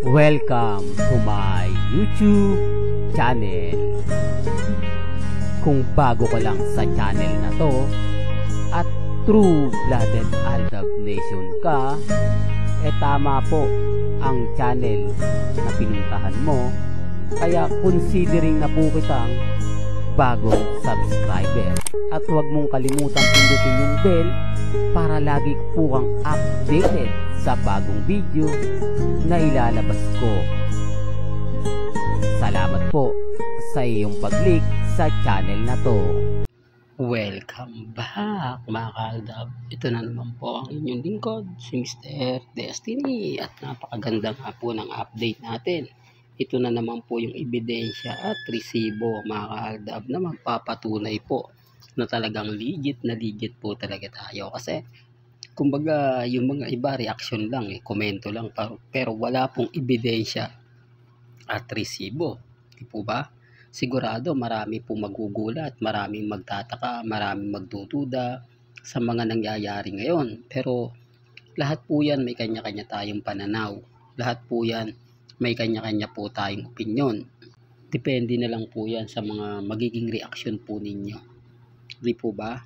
Welcome to my YouTube channel. Kung bago ka lang sa channel na to at true-blooded Aldab Nation ka, tama po ang channel na pinuntahan mo. Kaya considering na po kitang bagong subscriber. At huwag mong kalimutan pindutin yung bell para lagi po kang updated sa bagong video na ilalabas ko. Salamat po sa iyong pag-click sa channel na to. Welcome back mga kaaldab. Ito na naman po ang inyong lingkod, si Mr. Destiny, at napakaganda nga po ng update natin. Ito na naman po yung ebidensya at resibo mga kaaldab na magpapatunay po na talagang legit po talaga tayo. Kasi kumbaga yung mga iba reaction lang, komento lang, pero wala pong ebidensya at resibo. Di po ba? Sigurado marami pong magugulat, maraming magtataka, maraming magdududa sa mga nangyayari ngayon. Pero lahat po yan may kanya-kanya tayong pananaw. Lahat po yan may kanya-kanya po tayong opinyon. Depende na lang po yan sa mga magiging reaction po ninyo. Di po ba?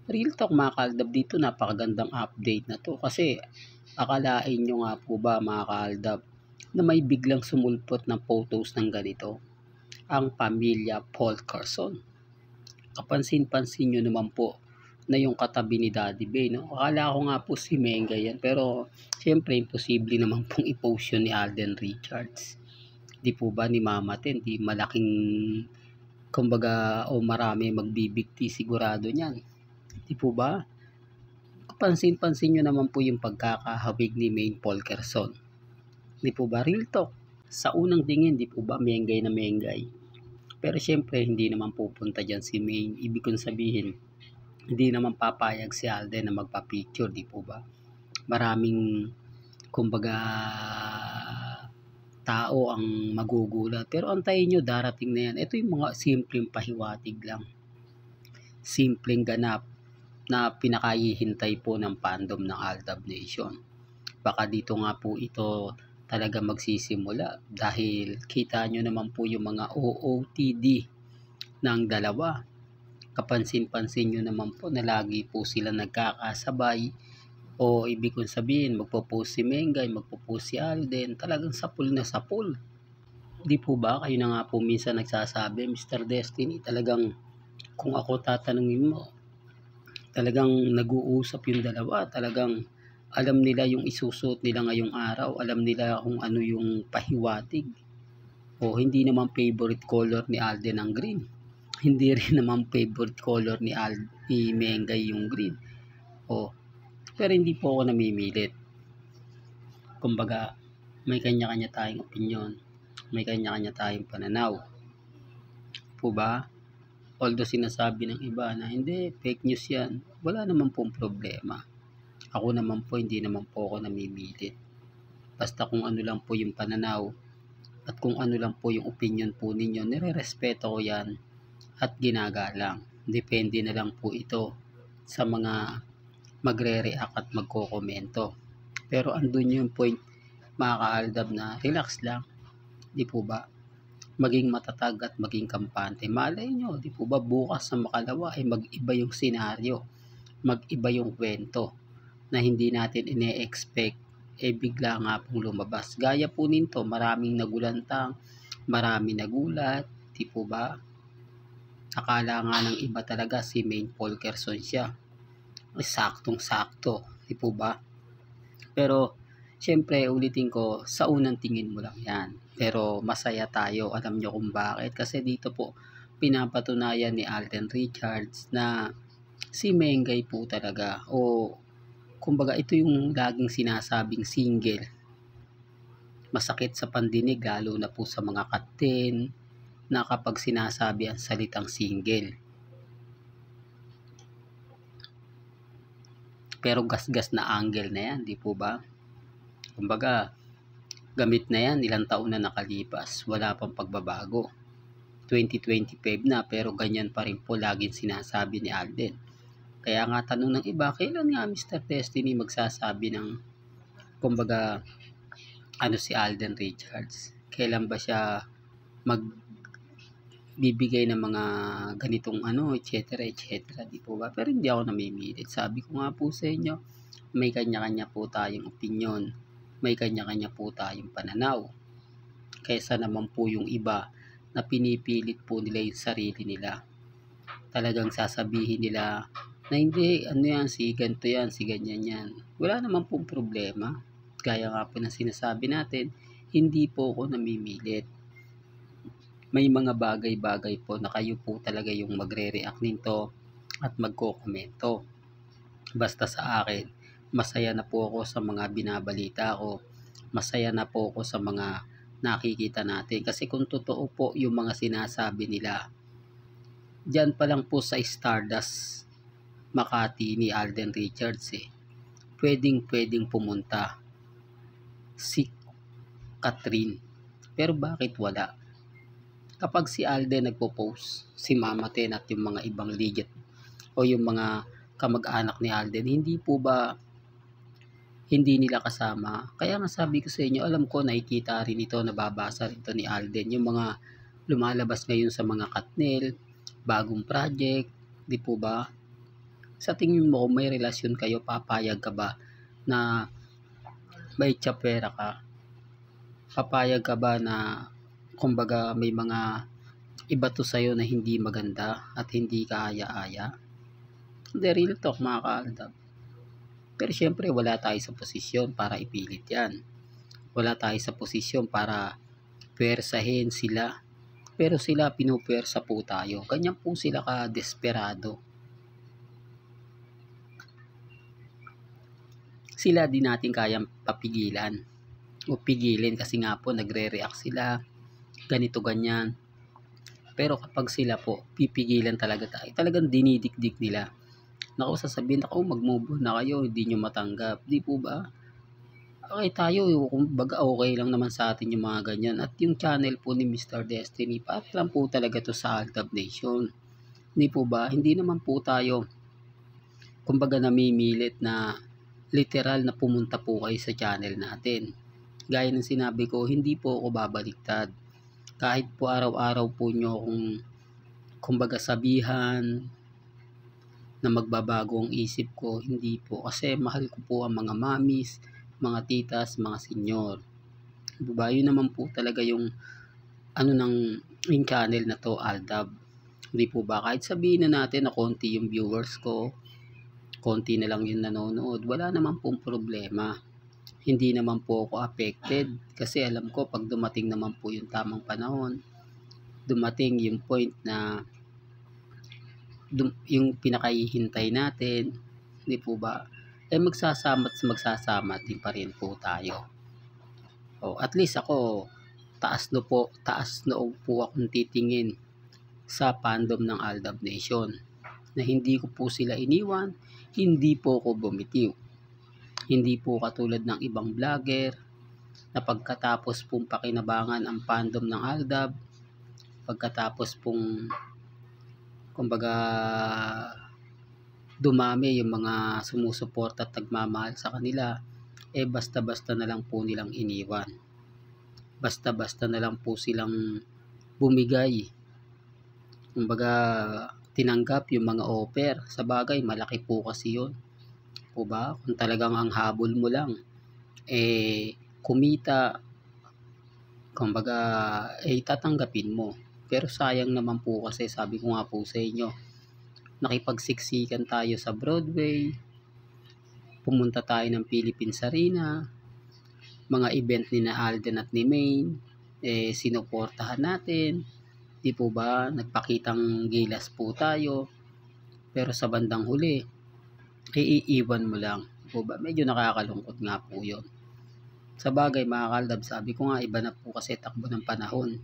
Real talk mga kaaldab, dito napakagandang update na to. Kasi akalain nyo nga po ba mga kaaldab na may biglang sumulpot ng photos ng ganito? Ang pamilya Paul Carson. Kapansin-pansin nyo naman po na yung katabi ni Daddy Bay, no? Akala ko nga po si Menga yan, pero siyempre imposible naman pong i-post yun ni Alden Richards. Di po ba ni Mama Ten, di malaking kumbaga o marami magbibigti sigurado niyan. Di po ba? Kapansin-pansin nyo naman po yung pagkakahawig ni Maine Paul Carson. Di po ba? Real talk. Sa unang tingin, di po ba menggay na menggay? Pero siyempre hindi naman pupunta dyan si Maine. Ibig kong sabihin, hindi naman papayag si Alden na magpa-picture, di po ba? Maraming kumbaga tao ang magugulat. Pero antayin nyo, darating na yan. Ito yung mga simpleng pahiwatig lang. Simpleng ganap na pinakahihintay po ng fandom ng Aldab Nation. Baka dito nga po ito talaga magsisimula dahil kita nyo naman po yung mga OOTD ng dalawa. Kapansin-pansin nyo naman po na lagi po sila nagkakasabay, o ibig kong sabihin magpo-post si Mengay, magpo-post si Alden, talagang sapul na sapul. Di po ba? Kayo na nga po minsan nagsasabi, Mr. Destiny, talagang kung ako tatanungin mo, talagang nag-uusap yung dalawa, talagang alam nila yung isusuot nila ngayong araw, alam nila kung ano yung pahiwatig. O hindi naman favorite color ni Alden ang green. Hindi rin naman favorite color ni Mengay yung green. Pero hindi po ako namimilit. Kumbaga, may kanya-kanya tayong opinion. May kanya-kanya tayong pananaw. Po ba? Although sinasabi ng iba na hindi, fake news yan. Wala naman pong problema. Ako naman po, hindi naman po ako namimilit. Basta kung ano lang po yung pananaw at kung ano lang po yung opinion po ninyo, nire-respeto ko yan at ginagalang. Depende na lang po ito sa mga magre-react at magko-komento. Pero andun yung point mga kaaldab na relax lang. Di po ba? Maging matatag at maging kampante. Malay nyo, di po ba bukas sa makalawa ay mag-iba yung senaryo. Mag-iba yung kwento na hindi natin ine-expect, bigla nga pong lumabas. Gaya po nito, maraming nagulantang, maraming nagulat, di po ba? Akala nga ng iba talaga si Maine Paul Carson siya. Saktong-sakto, di po ba? Pero, syempre, ulitin ko, sa unang tingin mo lang yan. Pero, masaya tayo. Alam nyo kung bakit. Kasi dito po, pinapatunayan ni Alden Richards na si Mengay po talaga, o kumbaga ito yung laging sinasabing single. Masakit sa pandinig, lalo na po sa mga katin na kapag sinasabi ang salitang single. Pero gasgas na angle na yan, di po ba? Kumbaga, gamit na yan, ilang taon na nakalipas, wala pang pagbabago. 2025 na, pero ganyan pa rin po laging sinasabi ni Alden. Kaya nga tanong ng iba, kailan nga Mr. Destiny magsasabi ng kumbaga si Alden Richards. Kailan ba siya magbibigay ng mga ganitong etc. Di po ba? Pero hindi ako namimilit. Sabi ko nga po sa inyo, may kanya-kanya po tayong opinyon. May kanya-kanya po tayong pananaw. Kaysa naman po yung iba na pinipilit po nila yung sarili nila. Talagang sasabihin nila na hindi, si ganito yan, si ganyan yan. Wala naman pong problema. Gaya nga po na sinasabi natin, hindi po ako namimilit. May mga bagay-bagay po na kayo po talaga yung magre-react nito at magko-komento. Basta sa akin, masaya na po ako sa mga binabalita ko. Masaya na po ako sa mga nakikita natin. Kasi kung totoo po yung mga sinasabi nila, diyan pa lang po sa Stardust Makati ni Alden Richards pwedeng pumunta si Catherine. Pero bakit wala? Kapag si Alden nagpo-post, si Mama Ten at yung mga ibang legit o yung mga kamag-anak ni Alden, hindi nila kasama. Kaya nga sabi ko sa inyo, alam ko nakikita rin ito, nababasa rin ito ni Alden, yung mga lumalabas ngayon sa mga Katnel, bagong project, di po ba? Sa tingin mo, kung may relasyon kayo, papayag ka ba na may tsapera ka? Papayag ka ba na kumbaga may mga iba to sa'yo na hindi maganda at hindi kaaya-aya? Hindi, real talk mga kaaldab. Pero syempre wala tayo sa posisyon para ipilit yan. Wala tayo sa posisyon para pwersahin sila. Pero sila pinupwersa po tayo. Ganyan po sila ka-desperado. Sila din natin kayang papigilan o pigilin kasi nga po nagre-react sila ganito ganyan. Pero kapag sila po pipigilan talaga tayo, talagang dinidikdik nila. Naku, sasabihin ako, mag-move on na kayo, hindi nyo matanggap, di po ba? Okay tayo, kumbaga okay lang naman sa atin yung mga ganyan. At yung channel po ni Mr. Destiny, para lang po talaga to sa Aldab Nation, di po ba? Hindi naman po tayo kumbaga namimilit na literal na pumunta po kayo sa channel natin. Gaya ng sinabi ko, hindi po ako babaliktad. Kahit po araw-araw po nyo akong kumbaga sabihan na magbabago ang isip ko, hindi po. Kasi mahal ko po ang mga mamis, mga titas, mga senyor. Diba? Yun naman po talaga yung yung channel na to, Aldab. Hindi po ba? Kahit sabihin na natin na konti yung viewers ko, konti na lang yung nanonood, wala naman pong problema. Hindi naman po ako affected kasi alam ko pag dumating naman po yung tamang panahon, dumating yung point na yung pinakahihintay natin, hindi po ba, magsasama din pa rin po tayo. O, at least ako, taas noo po akong titingin sa fandom ng Aldab Nation na hindi ko po sila iniwan, hindi po ako bumitiw. Hindi po katulad ng ibang vlogger na pagkatapos pong pakinabangan ang fandom ng Aldab, pagkatapos pong kumbaga dumami yung mga sumusuporta at nagmamahal sa kanila, basta-basta na lang po nilang iniwan. Basta-basta na lang po silang bumigay. Kumbaga tinanggap yung mga offer. Sa bagay, malaki po kasi yun. Po ba? Kung talagang ang habol mo lang kumita, kumbaga tatanggapin mo. Pero sayang naman po kasi, sabi ko nga po sa inyo, nakipagsiksikan tayo sa Broadway, pumunta tayo ng Philippines Arena, mga event ni na Alden at ni Maine, sinuportahan natin, di po ba, nagpakitang gilas po tayo, pero sa bandang huli, iiwan mo lang, po ba, medyo nakakalungkot nga po yun. Sa bagay mga kaaldab, sabi ko nga, iba na po kasi takbo ng panahon.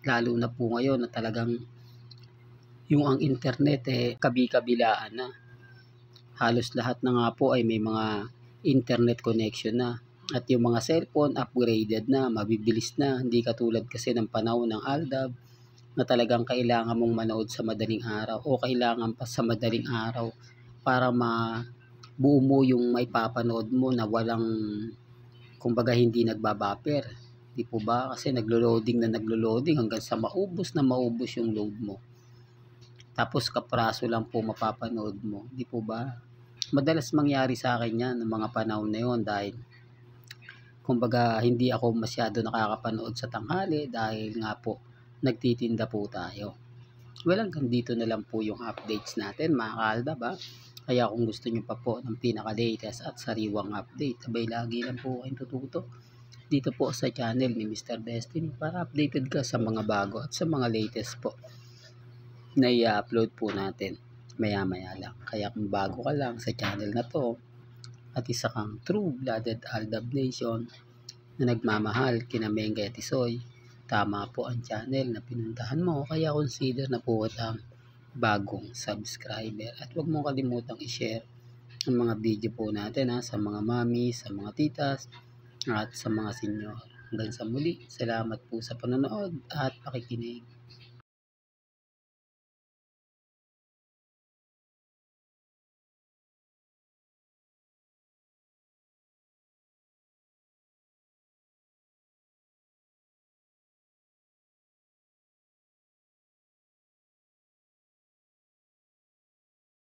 Lalo na po ngayon na talagang yung ang internet kabi-kabilaan na. Halos lahat na nga po ay may mga internet connection na. At yung mga cellphone upgraded na, mabibilis na. Hindi katulad kasi ng panahon ng Aldab na talagang kailangan mong manood sa madaling araw o kailangan pa sa madaling araw para mabuo mo yung may papanood mo na walang kumbaga hindi nagbabuffer. Di po ba? Kasi naglo-loading hanggang sa maubos na maubos yung load mo. Tapos kapraso lang po mapapanood mo. Di po ba? Madalas mangyari sa akin yan ng mga panahon na yun dahil kumbaga hindi ako masyado nakakapanood sa tanghali dahil nga po nagtitinda po tayo. Well, hanggang dito na lang po yung updates natin mga kaaldab ba? Kaya kung gusto nyo pa po ng pinaka-latest at sariwang update, abay lagi lang po kayong tututo dito po sa channel ni Mr. Destiny para updated ka sa mga bago at sa mga latest po na i-upload po natin maya-maya lang. Kaya kung bago ka lang sa channel na to at isa kang true-blooded Aldab Nation na nagmamahal kina Mengay at Isoy, tama po ang channel na pinuntahan mo, kaya consider na po kitang bagong subscriber. At huwag mong kalimutang i-share ang mga video po natin sa mga mami, sa mga titas, at sa mga senyor. Hanggang sa muli, salamat po sa panonood at pakikinig.